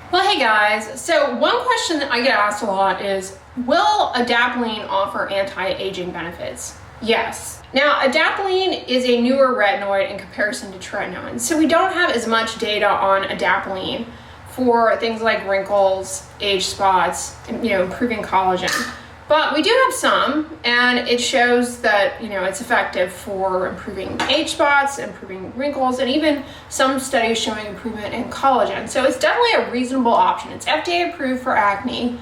Well, hey guys, so one question that I get asked a lot is, will adapalene offer anti-aging benefits? Yes. Now, adapalene is a newer retinoid in comparison to tretinoin, so we don't have as much data on adapalene for things like wrinkles, age spots, and, improving collagen. But we do have some, and it shows that, it's effective for improving age spots, improving wrinkles, and even some studies showing improvement in collagen. So it's definitely a reasonable option. It's FDA approved for acne.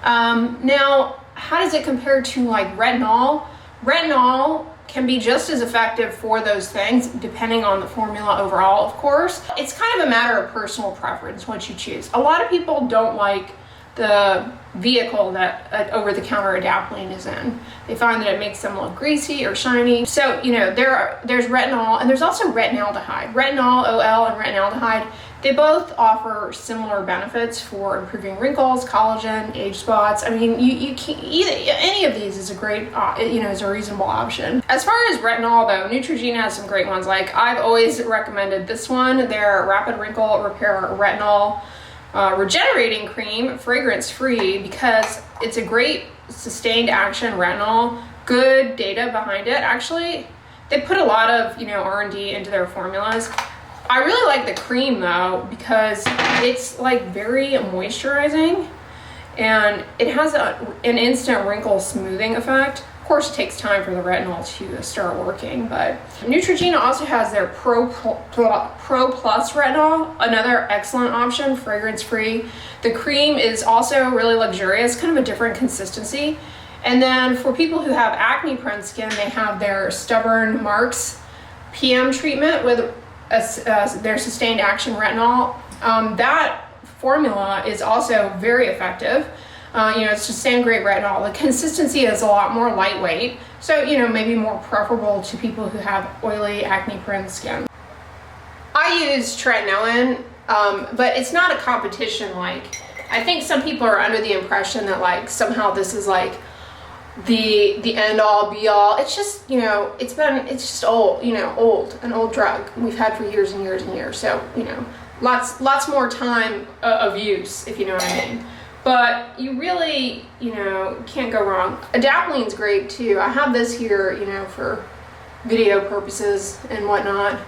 Now, how does it compare to like retinol? Retinol can be just as effective for those things, depending on the formula overall, of course. It's kind of a matter of personal preference what you choose. A lot of people don't like the vehicle that over-the-counter adapalene is in. They find that it makes them look greasy or shiny. So, there's retinol, and there's also retinaldehyde. Retinol, OL, and retinaldehyde, they both offer similar benefits for improving wrinkles, collagen, age spots. I mean, you can any of these is a great, is a reasonable option. As far as retinol though, Neutrogena has some great ones. Like, I've always recommended this one, their Rapid Wrinkle Repair Retinol Regenerating Cream, fragrance-free, because it's a great sustained action retinol. Good data behind it. Actually, they put a lot of R&D into their formulas. I really like the cream though, because it's like very moisturizing, and it has an instant wrinkle smoothing effect. Of course, it takes time for the retinol to start working, but Neutrogena also has their Pro Plus retinol, another excellent option, fragrance-free. The cream is also really luxurious, kind of a different consistency. And then for people who have acne-prone skin, they have their Stubborn Marks PM treatment with their sustained action retinol. That formula is also very effective. It's sustained great retinol. The consistency is a lot more lightweight, so maybe more preferable to people who have oily, acne-prone skin. I use tretinoin, but it's not a competition. Like, I think some people are under the impression that like somehow this is like the end all be all. It's just it's just old, an old drug we've had for years and years and years. So lots more time of use, if you know what I mean. But you really, can't go wrong. Adapalene's great too. I have this here, for video purposes and whatnot.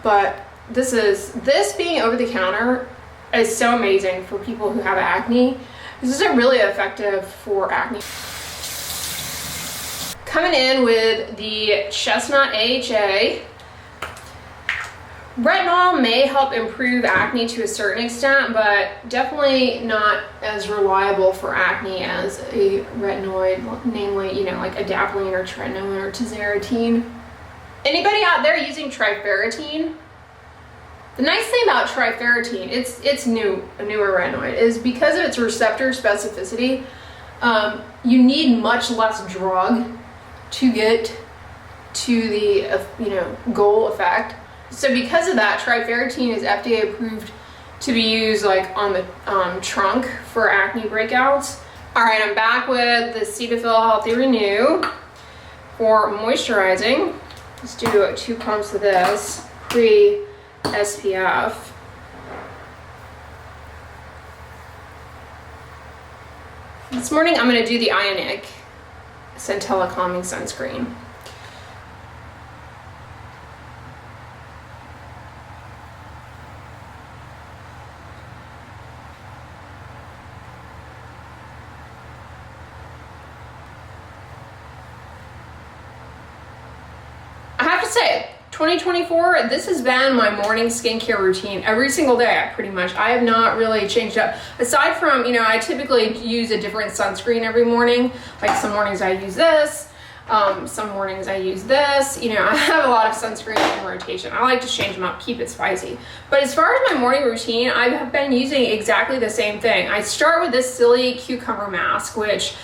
But this being over the counter is so amazing for people who have acne. This is really effective for acne. Coming in with the Chestnut AHA. Retinol may help improve acne to a certain extent, but definitely not as reliable for acne as a retinoid, namely, like adapalene or tretinoin or tazarotene. Anybody out there using trifarotene? The nice thing about trifarotene, it's a newer retinoid, is because of its receptor specificity, you need much less drug to get to the goal effect. So because of that, trifarotene is FDA approved to be used like on the trunk for acne breakouts. All right, I'm back with the Cetaphil Healthy Renew for moisturizing. Let's do 2 pumps of this pre-SPF. This morning I'm going to do the Ionic Centella Calming Sunscreen. I have to say, 2024, this has been my morning skincare routine every single day, pretty much. I have not really changed up. Aside from, I typically use a different sunscreen every morning. Like some mornings I use this, some mornings I use this. I have a lot of sunscreen in rotation. I like to change them up, keep it spicy. But as far as my morning routine, I have been using exactly the same thing. I start with this silly cucumber mask, which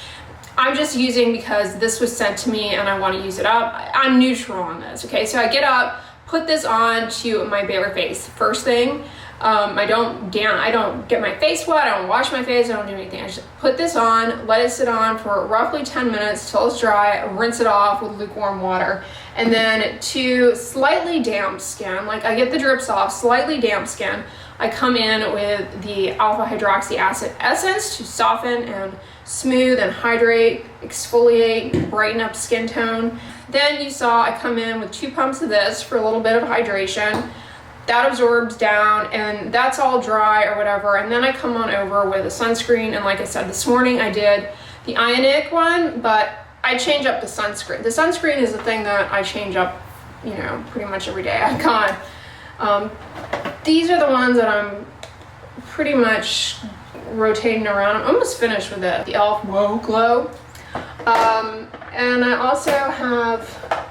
I'm just using because this was sent to me and I want to use it up. I'm neutral on this, okay? So I get up, put this on to my bare face. First thing, I don't get my face wet, I don't wash my face, I don't do anything. I just put this on, let it sit on for roughly 10 minutes till it's dry, rinse it off with lukewarm water. And then to slightly damp skin, like I get the drips off, slightly damp skin, I come in with the alpha hydroxy acid essence to soften and smooth and hydrate, exfoliate, brighten up skin tone. Then you saw I come in with 2 pumps of this for a little bit of hydration. That absorbs down and that's all dry or whatever. And then I come on over with a sunscreen. And like I said, this morning I did the ionic one, but I change up the sunscreen. The sunscreen is the thing that I change up, you know, pretty much every day. I got these are the ones that I'm pretty much rotating around. I'm almost finished with the e.l.f. Whoa Glow. And I also have,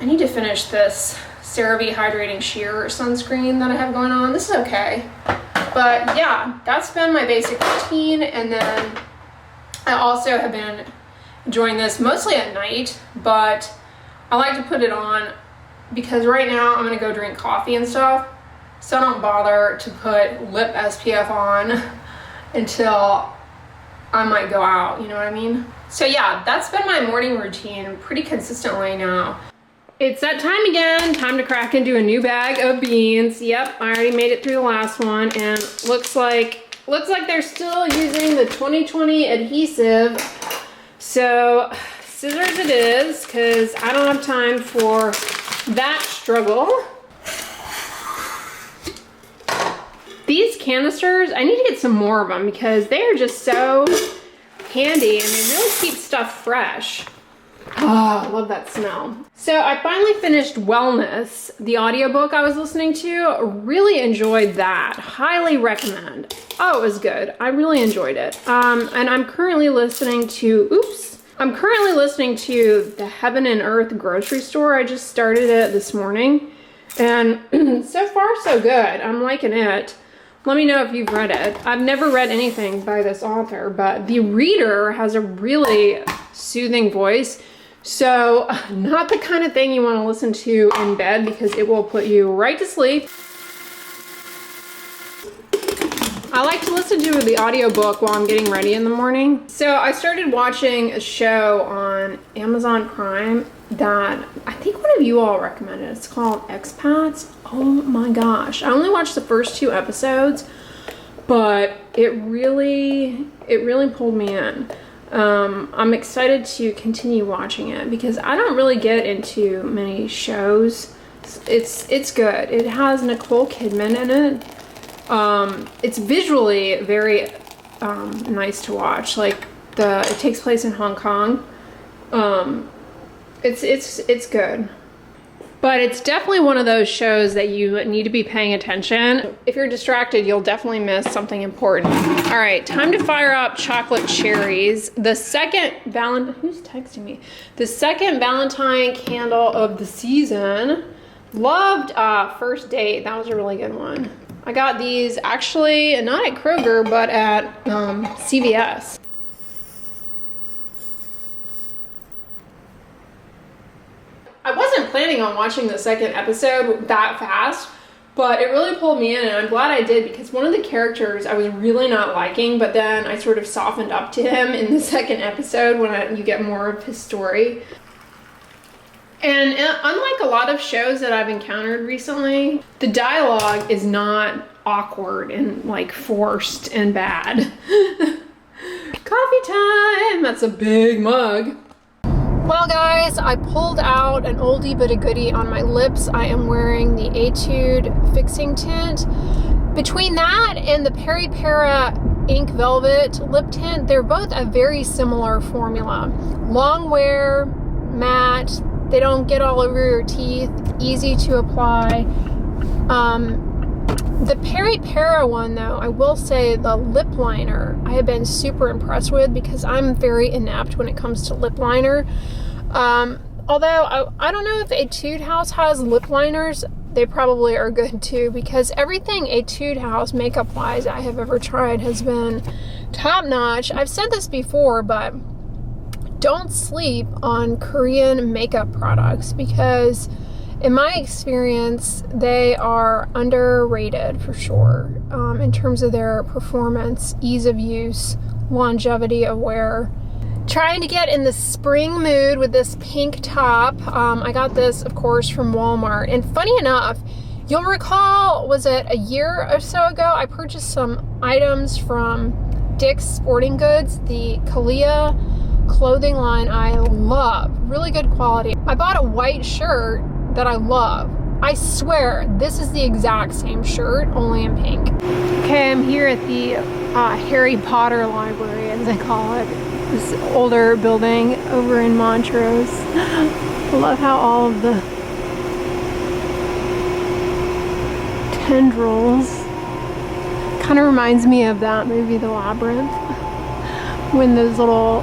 I need to finish this CeraVe Hydrating Sheer sunscreen that I have going on. This is okay. But yeah, that's been my basic routine. And then I also have been enjoying this mostly at night, but I like to put it on because right now I'm gonna go drink coffee and stuff. So I don't bother to put lip SPF on until I might go out, you know what I mean? So yeah, that's been my morning routine pretty consistently now. It's that time again, time to crack into a new bag of beans. Yep, I already made it through the last one and looks like they're still using the 2020 adhesive. So scissors it is, because I don't have time for that struggle. These canisters, I need to get some more of them because they are just so handy and they really keep stuff fresh. Oh, I love that smell. So I finally finished Wellness, the audiobook I was listening to. Really enjoyed that. Highly recommend. Oh, it was good. I really enjoyed it. And I'm currently listening to, The Heaven and Earth grocery store. I just started it this morning. And so far so good. I'm liking it. Let me know if you've read it. I've never read anything by this author, but the reader has a really soothing voice. So not the kind of thing you want to listen to in bed because it will put you right to sleep. I like to listen to the audiobook while I'm getting ready in the morning. So I started watching a show on Amazon Prime that I think one of you all recommended. It's called Expats. Oh my gosh. I only watched the first 2 episodes, but it really pulled me in. I'm excited to continue watching it because I don't really get into many shows. It's good. It has Nicole Kidman in it. It's visually very nice to watch. Like it takes place in Hong Kong. It's good. But it's definitely one of those shows that you need to be paying attention. If you're distracted, you'll definitely miss something important. All right, time to fire up chocolate cherries. The second who's texting me? The second Valentine candle of the season. Loved First Date. That was a really good one. I got these actually not at Kroger, but at CVS. I wasn't planning on watching the second episode that fast, but it really pulled me in, and I'm glad I did because one of the characters I was really not liking, but then I sort of softened up to him in the second episode when you get more of his story. And unlike a lot of shows that I've encountered recently, the dialogue is not awkward and like forced and bad. Coffee time! That's a big mug. Well guys, I pulled out an oldie but a goodie on my lips. I am wearing the Etude Fixing Tint. Between that and the Peri Para Ink Velvet Lip Tint, they're both a very similar formula. Long wear, matte, they don't get all over your teeth, easy to apply. The Peri Para one though, I will say the lip liner I have been super impressed with because I'm very inept when it comes to lip liner. Although I don't know if Etude House has lip liners, they probably are good too because everything Etude House makeup wise I have ever tried has been top notch. I've said this before, but don't sleep on Korean makeup products because in my experience, they are underrated for sure in terms of their performance, ease of use, longevity of wear. Trying to get in the spring mood with this pink top. I got this, of course, from Walmart. And funny enough, You'll recall, was it a year or so ago, I purchased some items from Dick's Sporting Goods, the Kalia clothing line I love. Really good quality. I bought a white shirt that I love. I swear, this is the exact same shirt, only in pink. Okay, I'm here at the Harry Potter library, as they call it. This older building over in Montrose. I love how all of the tendrils kind of reminds me of that movie, The Labyrinth, when those little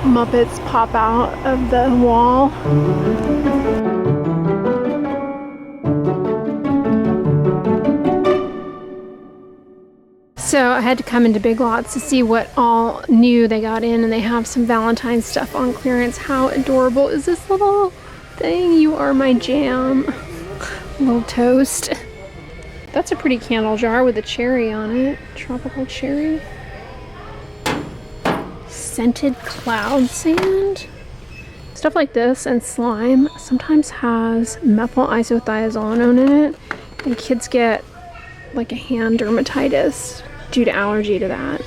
Muppets pop out of the wall. So I had to come into Big Lots to see what all new they got in, and they have some Valentine's stuff on clearance. How adorable is this little thing? You are my jam. Little toast. That's a pretty candle jar with a cherry on it. Tropical cherry. Scented cloud sand. Stuff like this and slime sometimes has methyl isothiazolone in it, and kids get like a hand dermatitis due to allergy to that.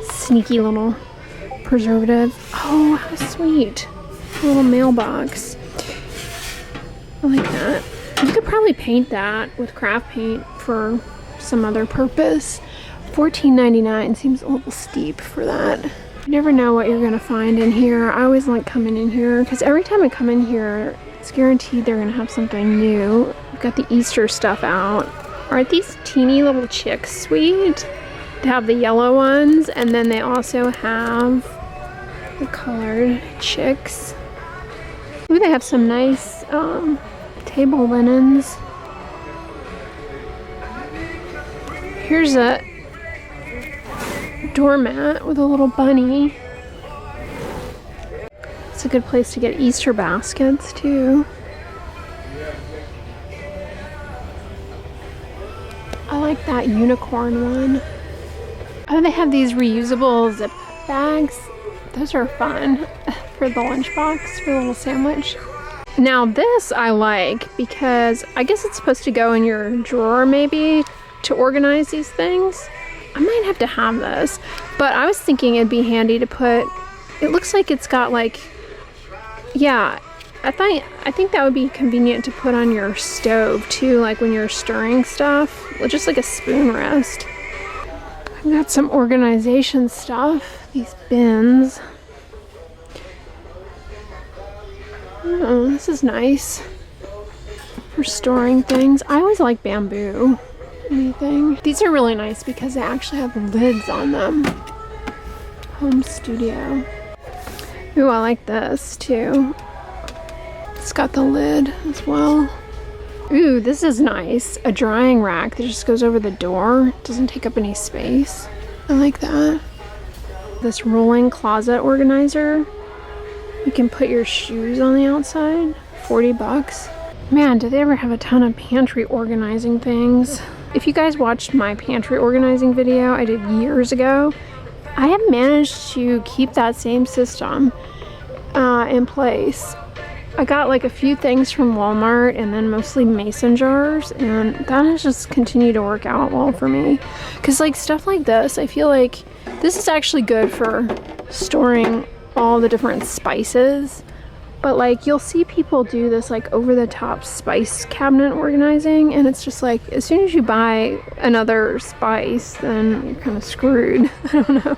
Sneaky little preservative. Oh, how sweet. A little mailbox. I like that. You could probably paint that with craft paint for some other purpose. $14.99 seems a little steep for that. You never know what you're gonna find in here. I always like coming in here because every time I come in here, it's guaranteed they're gonna have something new. We've got the Easter stuff out. Aren't these teeny little chicks sweet? They have the yellow ones, and then they also have the colored chicks. Ooh, they have some nice table linens. Here's a doormat with a little bunny. It's a good place to get Easter baskets too. I like that unicorn one. Oh, they have these reusable zip bags. Those are fun for the lunchbox, for a little sandwich. Now this I like because I guess it's supposed to go in your drawer maybe to organize these things. I might have to have this, but I was thinking it'd be handy to put, it looks like it's got like, yeah, I think that would be convenient to put on your stove too, like when you're stirring stuff, just like a spoon rest. I've got some organization stuff, these bins. Oh, this is nice for storing things. I always like bamboo. Anything. These are really nice because they actually have lids on them. Home studio. Ooh, I like this too. It's got the lid as well. Ooh, this is nice. A drying rack that just goes over the door. Doesn't take up any space. I like that. This rolling closet organizer. You can put your shoes on the outside. 40 bucks. Man, did they ever have a ton of pantry organizing things? If you guys watched my pantry organizing video I did years ago, I have managed to keep that same system in place. I got like a few things from Walmart and then mostly mason jars, and that has just continued to work out well for me. Because like stuff like this, I feel like this is actually good for storing all the different spices. But like you'll see people do this like over the top spice cabinet organizing, and it's just like as soon as you buy another spice then you're kind of screwed. I don't know.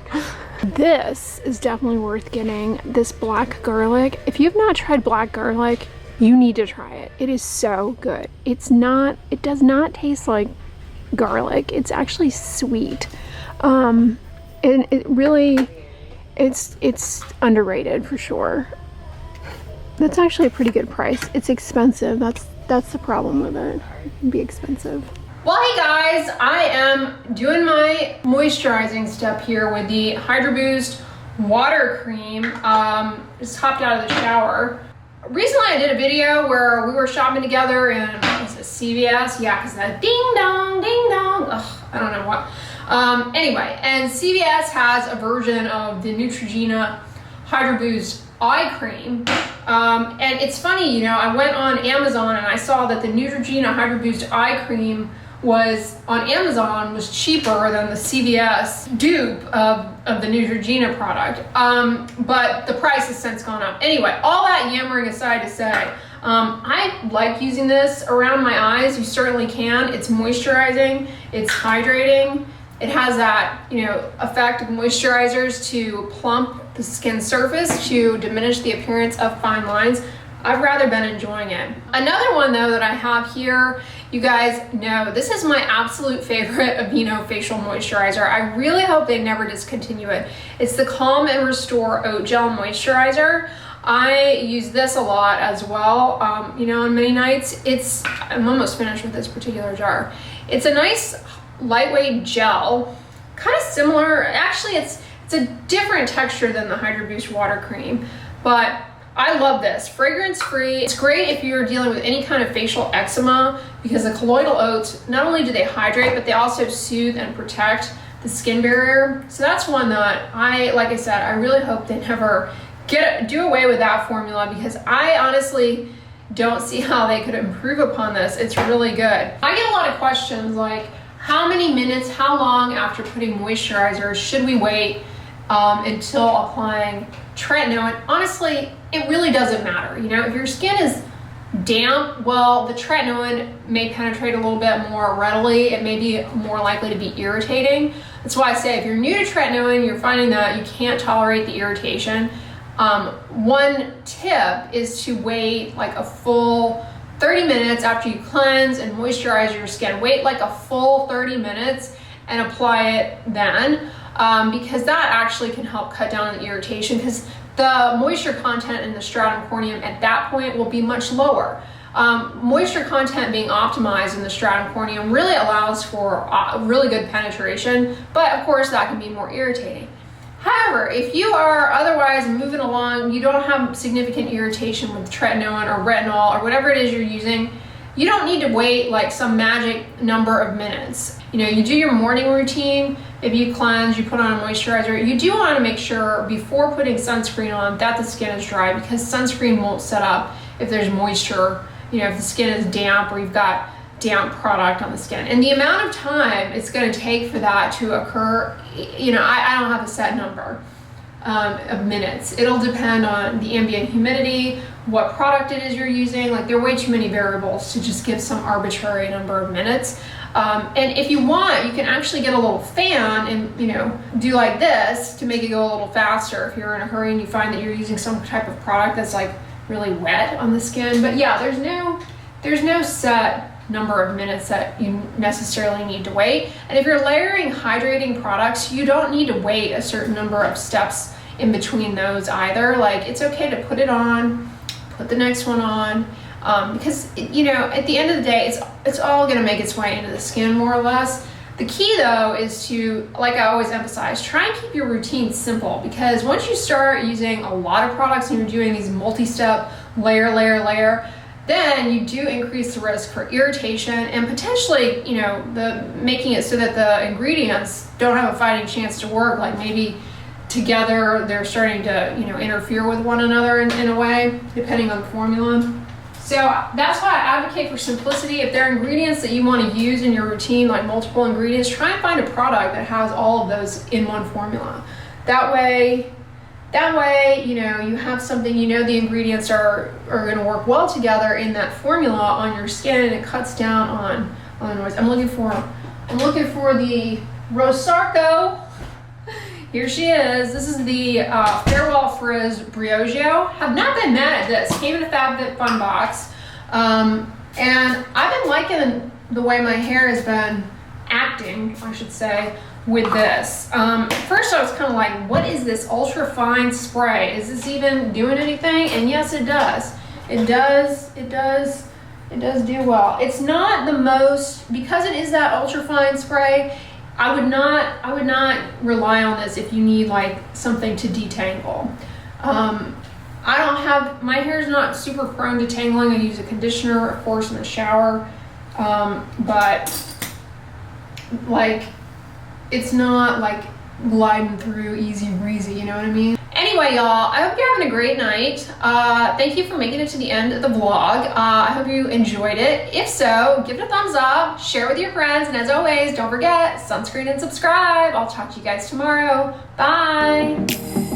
This is definitely worth getting. This black garlic. If you've not tried black garlic, you need to try it. It is so good. It does not taste like garlic. It's actually sweet. And it really, it's underrated for sure. That's actually a pretty good price. It's expensive. That's the problem with it. It can be expensive. Well, hey guys, I am doing my moisturizing step here with the Hydro Boost water cream. Just hopped out of the shower. Recently I did a video where we were shopping together in, was it CVS? Yeah, because that ding dong, ugh, I don't know what. Anyway, and CVS has a version of the Neutrogena Hydro Boost eye cream. And it's funny, you know, I went on Amazon and I saw that the Neutrogena Hydro Boost Eye Cream was on Amazon was cheaper than the CVS dupe of the Neutrogena product. But the price has since gone up. Anyway, all that yammering aside to say, I like using this around my eyes. You certainly can. It's moisturizing, it's hydrating. It has that, you know, effect of moisturizers to plump the skin surface, to diminish the appearance of fine lines. I've rather been enjoying it. Another one though that I have here, you guys know, this is my absolute favorite Aveeno facial moisturizer. I really hope they never discontinue it. It's the Calm and Restore Oat Gel Moisturizer. I use this a lot as well, you know, on many nights. I'm almost finished with this particular jar. It's a nice lightweight gel, kind of similar. Actually, it's a different texture than the Hydro Boost water cream, but I love this. Fragrance free. It's great if you're dealing with any kind of facial eczema because the colloidal oats, not only do they hydrate, but they also soothe and protect the skin barrier. So that's one that like I said, I really hope they never do away with that formula because I honestly don't see how they could improve upon this. It's really good. I get a lot of questions like, how many minutes, how long after putting moisturizer should we wait until applying tretinoin? Honestly, it really doesn't matter. You know, if your skin is damp, well, the tretinoin may penetrate a little bit more readily. It may be more likely to be irritating. That's why I say if you're new to tretinoin, you're finding that you can't tolerate the irritation. One tip is to wait like a full 30 minutes after you cleanse and moisturize your skin. Wait like a full 30 minutes and apply it then, because that actually can help cut down on the irritation because the moisture content in the stratum corneum at that point will be much lower. Moisture content being optimized in the stratum corneum really allows for really good penetration, but of course that can be more irritating. However, if you are otherwise moving along, you don't have significant irritation with tretinoin or retinol or whatever it is you're using, you don't need to wait like some magic number of minutes. You know, you do your morning routine, if you cleanse, you put on a moisturizer, you do want to make sure before putting sunscreen on that the skin is dry because sunscreen won't set up if there's moisture, you know, if the skin is damp or you've got damp product on the skin. And the amount of time it's going to take for that to occur, you know, I don't have a set number of minutes. It'll depend on the ambient humidity, what product it is you're using. Like there are way too many variables to just give some arbitrary number of minutes. And if you want, you can actually get a little fan and, you know, do like this to make it go a little faster if you're in a hurry and you find that you're using some type of product that's like really wet on the skin. But yeah, there's no set number of minutes that you necessarily need to wait. And if you're layering hydrating products, you don't need to wait a certain number of steps in between those either. Like it's okay to put it on, put the next one on, because you know, at the end of the day, it's all gonna make its way into the skin more or less. The key though is to, like I always emphasize, try and keep your routine simple, because once you start using a lot of products and you're doing these multi-step layer, then you do increase the risk for irritation and potentially, you know, making it so that the ingredients don't have a fighting chance to work. Like maybe together they're starting to, you know, interfere with one another in a way, depending on the formula. So that's why I advocate for simplicity. If there are ingredients that you want to use in your routine, like multiple ingredients, try and find a product that has all of those in one formula. That way, you know, you have something, you know, the ingredients are going to work well together in that formula on your skin, and it cuts down on the noise. I'm looking for the Rosarco. Here she is. This is the Farewell Frizz Briogeo. Have not been mad at this. Came in a FabFitFun box. And I've been liking the way my hair has been acting, I should say, with this. At first I was kind of like, what is this ultra fine spray? Is this even doing anything? And yes, it does. It does do well. It's not the most, because it is that ultra fine spray, I would not rely on this if you need like something to detangle. My hair is not super prone to tangling. I use a conditioner, of course, in the shower. But like, it's not like gliding through easy breezy, you know what I mean? Anyway, y'all, I hope you're having a great night. Thank you for making it to the end of the vlog. I hope you enjoyed it. If so, give it a thumbs up, share with your friends, and as always, don't forget, sunscreen and subscribe. I'll talk to you guys tomorrow. Bye.